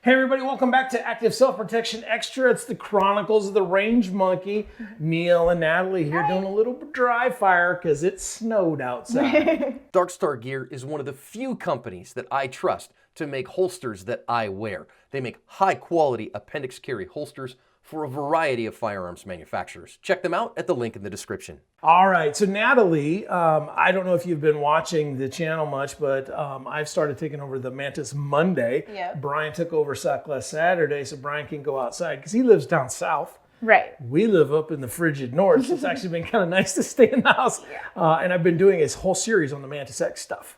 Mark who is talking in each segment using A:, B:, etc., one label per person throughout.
A: Hey everybody, welcome back to Active Self-Protection Extra. It's the Chronicles of the Range Monkey. Neil and Natalie here doing a little dry fire because it snowed outside.
B: Darkstar Gear is one of the few companies that I trust to make holsters that I wear. They make high quality appendix carry holsters for a variety of firearms manufacturers. Check them out at the link in the description.
A: All right, so Natalie, I don't know if you've been watching the channel much, but I've started taking over the Mantis Monday.
C: Yep.
A: Brian took over Sockless Saturday, so Brian can go outside because he lives down south.
C: Right.
A: We live up in the frigid north, so it's actually been kind of nice to stay in the house. And I've been doing this whole series on the Mantis X stuff.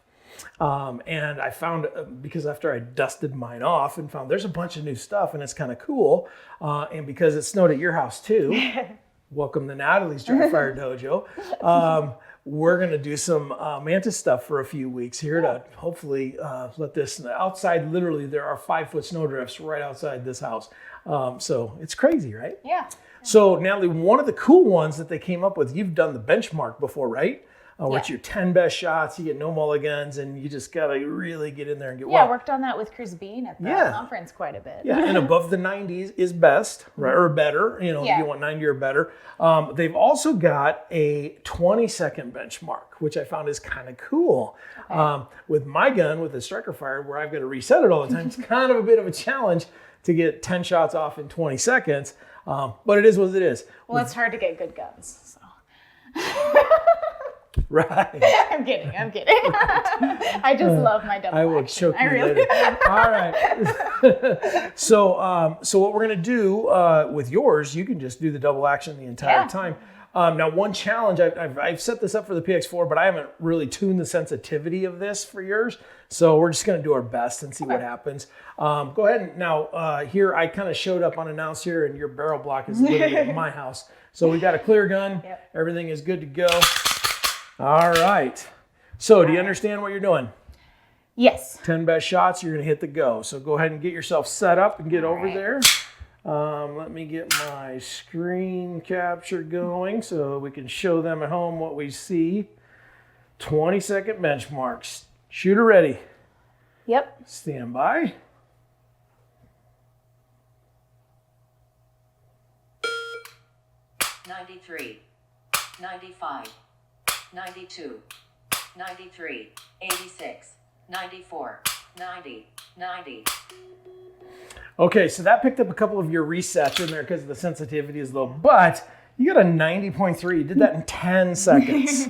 A: And I found, because after I dusted mine off and found there's a bunch of new stuff and it's kind of cool. And because it snowed at your house too, welcome to Natalie's Dry Fire Dojo. We're going to do some Mantis stuff for a few weeks here to hopefully let this outside. Literally, there are 5-foot snowdrifts right outside this house. So it's crazy, right?
C: Yeah.
A: So Natalie, one of the cool ones that they came up with, you've done the benchmark before, right? Where it's your 10 best shots, you get no mulligans, and you just got to really get in there and get
C: Yeah,
A: well.
C: worked on that with Chris Bean at the conference quite a bit.
A: Yeah, and above the 90s is best, right? Or better, you know, you want 90 or better. They've also got a 20-second benchmark, which I found is kind of cool. Okay. With my gun, with the striker fire, where I've got to reset it all the time, it's kind of a bit of a challenge to get 10 shots off in 20 seconds, but it is what it is.
C: Well, it's hard to get good guns, so.
A: Right.
C: I'm kidding. I just love my double
A: I will
C: action.
A: choke you later. All right. So what we're going to do with yours, you can just do the double action the entire time. Now, one challenge, I've set this up for the PX4, but I haven't really tuned the sensitivity of this for yours. So we're just going to do our best and see what happens. Go ahead and now here, I kind of showed up unannounced here, and your barrel block is literally at my house. So we got a clear gun.
C: Yep.
A: Everything is good to go. All right. So do you understand what you're doing?
C: Yes.
A: 10 best shots, you're going to hit the go. So go ahead and get yourself set up and get over there. Let me get my screen capture going so we can show them at home what we see. 20-second benchmarks. Shooter ready.
C: Yep.
A: Stand by.
D: $93, $95, $92, $93, $86, $94, $90, $90.
A: Okay, so that picked up a couple of your resets in there because the sensitivity is low, but you got a 90.3. You did that in 10 seconds.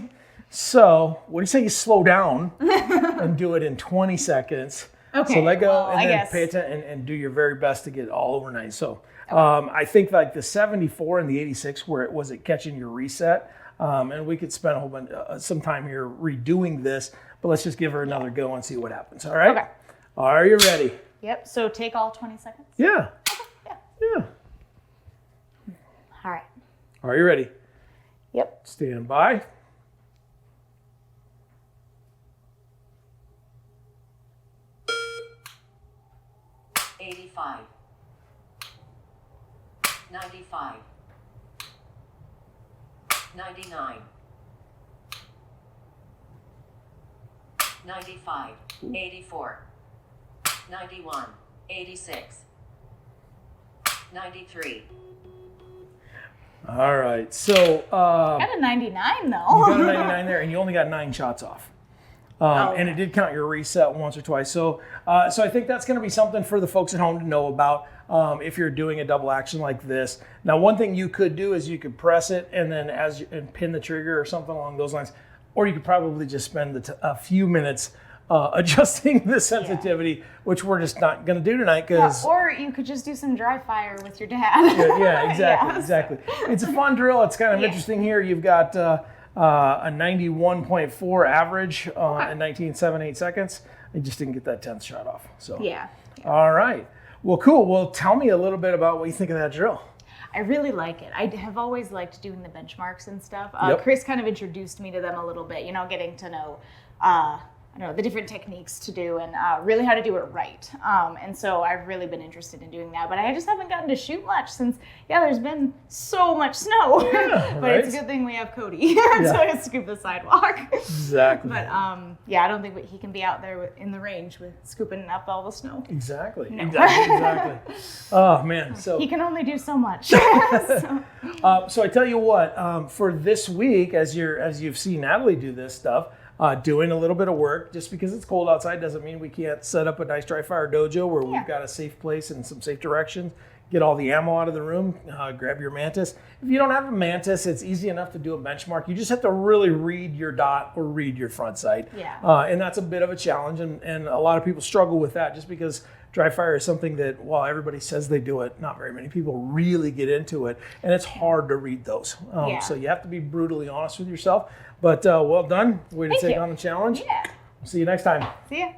A: So what do you say you slow down and do it in 20 seconds?
C: Okay.
A: So let go
C: well,
A: and then pay attention and do your very best to get it all over 90. So I think like the 74 and the 86, where it was catching your reset. And we could spend a whole bunch, some time here redoing this, but let's just give her another go and see what happens. All right?
C: Okay.
A: Are you ready?
C: Yep. So take all 20 seconds?
A: Yeah.
C: Okay.
A: Yeah.
C: All right.
A: Are you ready?
C: Yep.
A: Stand by.
D: $85, $95, $99, $95, $84, $91, $86, $93.
A: All right. So
C: Got a 99 though.
A: you got a 99 there, and you only got 9 shots off. And it did count your reset once or twice. So I think that's going to be something for the folks at home to know about if you're doing a double action like this. Now, one thing you could do is you could press it and then and pin the trigger or something along those lines. Or you could probably just spend a few minutes adjusting the sensitivity, which we're just not going to do tonight because.
C: Yeah, or you could just do some dry fire with your dad.
A: Yeah, exactly. It's a fun drill. It's kind of interesting here. You've got a 91.4 average in 19.78 seconds. I just didn't get that 10th shot off. So
C: Yeah.
A: All right. Well, cool. Well, tell me a little bit about what you think of that drill.
C: I really like it. I have always liked doing the benchmarks and stuff.
A: Yep.
C: Chris kind of introduced me to them a little bit, getting to know, I don't know, the different techniques to do and really how to do it right. And so I've really been interested in doing that, but I just haven't gotten to shoot much since, there's been so much snow. But
A: right?
C: it's a good thing we have Cody, so I can scoop the sidewalk.
A: Exactly.
C: But I don't think he can be out there in the range with scooping up all the snow.
A: Exactly.
C: No.
A: Exactly. Oh man. So
C: He can only do so much. So-
A: so I tell you what, for this week, as you've seen Natalie do this stuff, doing a little bit of work, just because it's cold outside doesn't mean we can't set up a nice dry fire dojo where we've got a safe place and some safe directions. Get all the ammo out of the room, grab your mantis. If you don't have a mantis, it's easy enough to do a benchmark. You just have to really read your dot or read your front sight.
C: Yeah.
A: And that's a bit of a challenge, and a lot of people struggle with that just because dry fire is something that, while everybody says they do it, not very many people really get into it, and it's hard to read those. So you have to be brutally honest with yourself. But well done. Way to
C: Thank
A: take
C: you.
A: on the challenge.
C: Yeah.
A: See you next time.
C: See ya.